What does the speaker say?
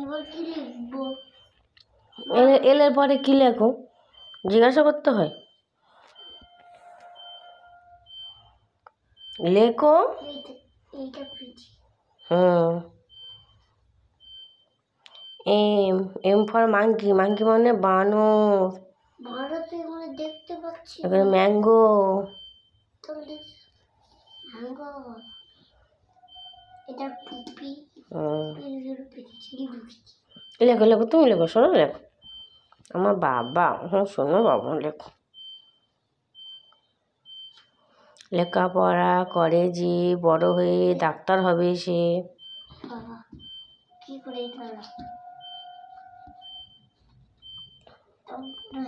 এবার কি লিখবো? এলের পরে কি লেখো জিজ্ঞাসা করতে হয়? লেখো। এম ফর মাঙ্কি, মাঙ্কি মানে বানর। ভারতে মানে দেখতে পাচ্ছি এখানে ম্যাঙ্গো। এটা টুপি। লেখো লেখো, তুমি লেখো, শোনো লেখো। আমার বাবা, শোনো বাবা, লেখো। লেখাপড়া করে যে বড় হয়ে ডাক্তার হবে সে। কি করে এটা